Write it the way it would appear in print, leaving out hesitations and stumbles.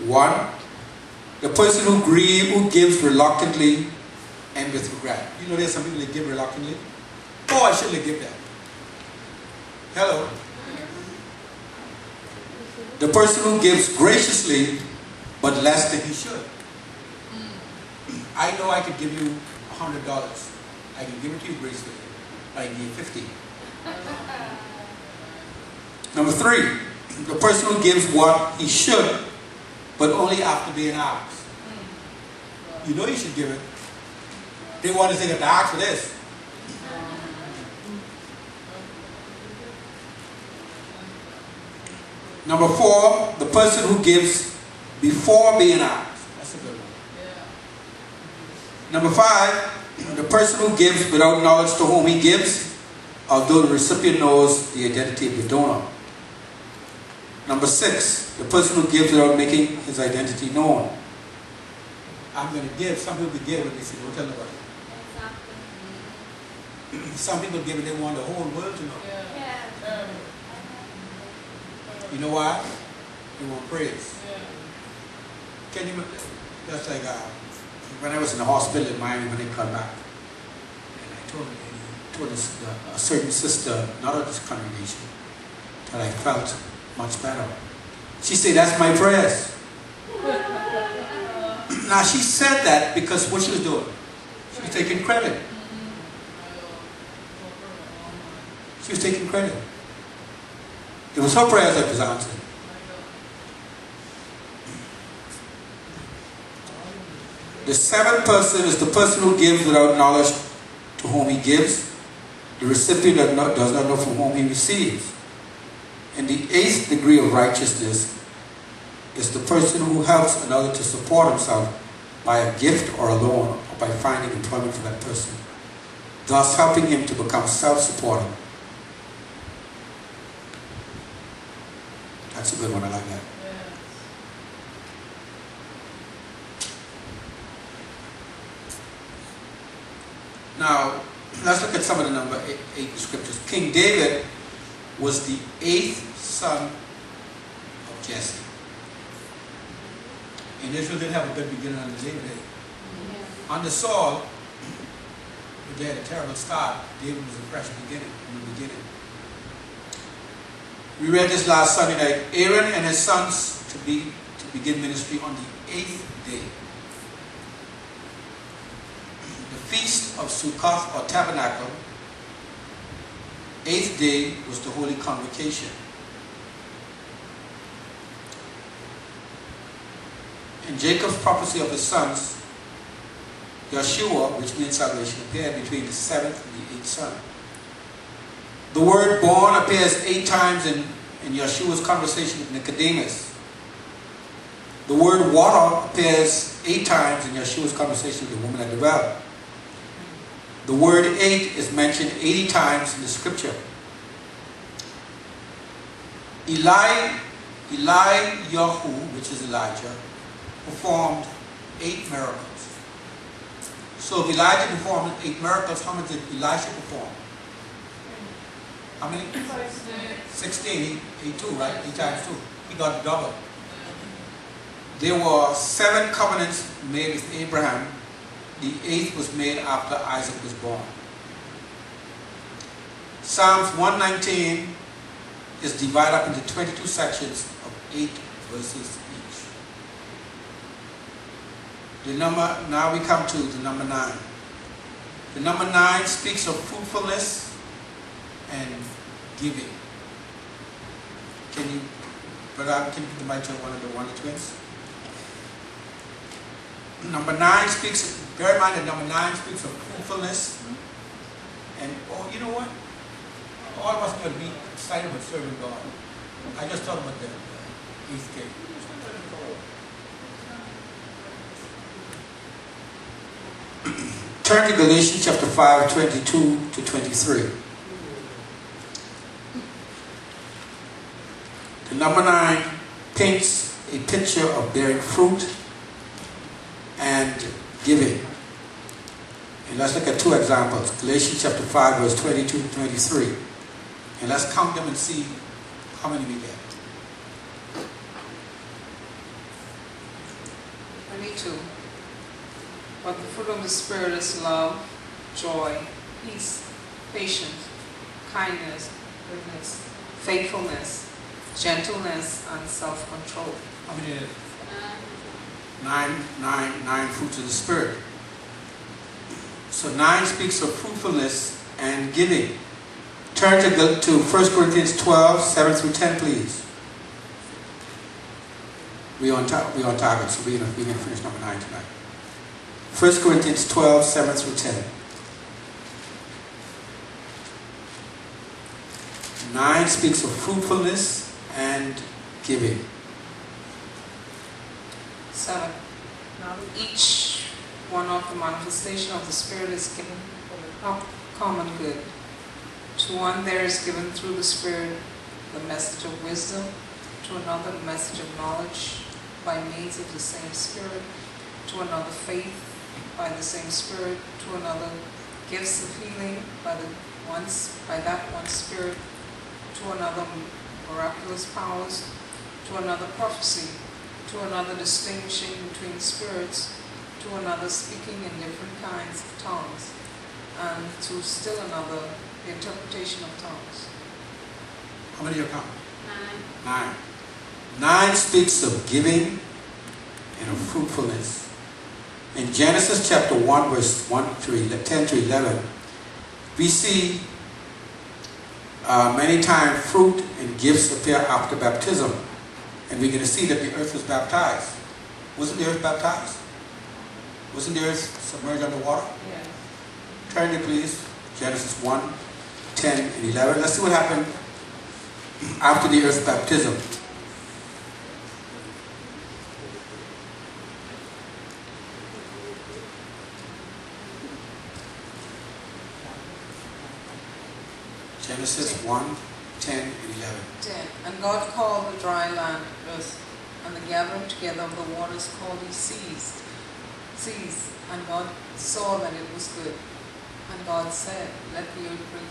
1. The person who gives reluctantly and with regret. You know, there's some people that give reluctantly. Oh, I shouldn't have given that. Hello. The person who gives graciously but less than he should. I know I could give you $100. I can give it to you gracefully. I can give you 50. Number 3, the person who gives what he should, but only after being asked. You know you should give it. They want to say that to ask for this. Number 4, the person who gives before being asked. That's a good one. Number 5, the person who gives without knowledge to whom he gives, although the recipient knows the identity of the donor. Number 6, the person who gives without making his identity known. I'm going to give. Some people give and they say, don't tell nobody. Some people give and they want the whole world to know. Yeah. You know why? They want praise. Can you, just like when I was in the hospital in Miami when they come back, and I told a certain sister, not of this congregation, that I felt much better. She said, that's my prayers. Now she said that because what she was doing, she was taking credit. She was taking credit. It was her prayers that was answered. The 7th person is the person who gives without knowledge to whom he gives. The recipient does not know from whom he receives. And the 8th degree of righteousness is the person who helps another to support himself by a gift or a loan, or by finding employment for that person, thus helping him to become self-supporting. That's a good one, I like that. Now, let's look at some of the number 8 scriptures. King David was the 8th son of Jesse. And Israel didn't have a good beginning under David. Under Saul, they had a terrible start. David was a fresh beginning in the beginning. We read this last Sunday night. Aaron and his sons to begin ministry on the 8th day. The feast of Sukkot or Tabernacle, 8th day was the Holy Convocation. In Jacob's prophecy of his sons, Yeshua, which means salvation, appeared between the 7th and the 8th son. The word born appears 8 times in Yeshua's conversation with Nicodemus. The word water appears 8 times in Yeshua's conversation with the woman at the well. The word 8 is mentioned 80 times in the scripture. Eliyahu, which is Elijah, performed 8 miracles. So if Elijah performed 8 miracles, how many did Elisha perform? How many? 16. He 2, right? 8 times 2. He got double. There were 7 covenants made with Abraham. The 8th was made after Isaac was born. Psalms 119 is divided up into 22 sections of 8 verses each. Now we come to the number 9. The number 9 speaks of fruitfulness and giving. Can you put the mic to one of the twins? Number 9 speaks, bear in mind that number 9 speaks of fruitfulness. And, oh, you know what? All of us got to be excited about serving God. I just talked about the 8th day. Turn to Galatians chapter 5, 22 to 23. The number 9 paints a picture of bearing fruit and giving. And let's look at 2 examples. Galatians chapter 5, verse 22 to 23. And let's count them and see how many we get. 22. But the fruit of the Spirit is love, joy, peace, patience, kindness, goodness, faithfulness, gentleness, and self-control. How many? Nine fruits of the Spirit. So 9 speaks of fruitfulness and giving. Turn to 1 Corinthians 12, 7 through 10, please. We're on target, so we're going to finish number 9 tonight. 1 Corinthians 12, 7 through 10. 9 speaks of fruitfulness and giving. 7. Now each one of the manifestation of the Spirit is given for the common good. To one there is given through the Spirit the message of wisdom, to another the message of knowledge by means of the same Spirit, to another faith by the same Spirit, to another gifts of healing by that one Spirit, to another miraculous powers, to another prophecy, to another distinguishing between spirits, to another speaking in different kinds of tongues, and to still another the interpretation of tongues. How many are count? 9. 9 speaks of giving and of fruitfulness. In Genesis chapter 1, verse 10 to 11, we see many times fruit and gifts appear after baptism. And we're going to see that the earth was baptized. Wasn't the earth baptized? Wasn't the earth submerged under water? Yes. Turn to please. Genesis 1, 10 and 11. Let's see what happened after the earth's baptism. Genesis 1, 10 and 11. 10. And God called the dry land earth, and the gathering together of the waters called he seas. And God saw that it was good. And God said, let the earth bring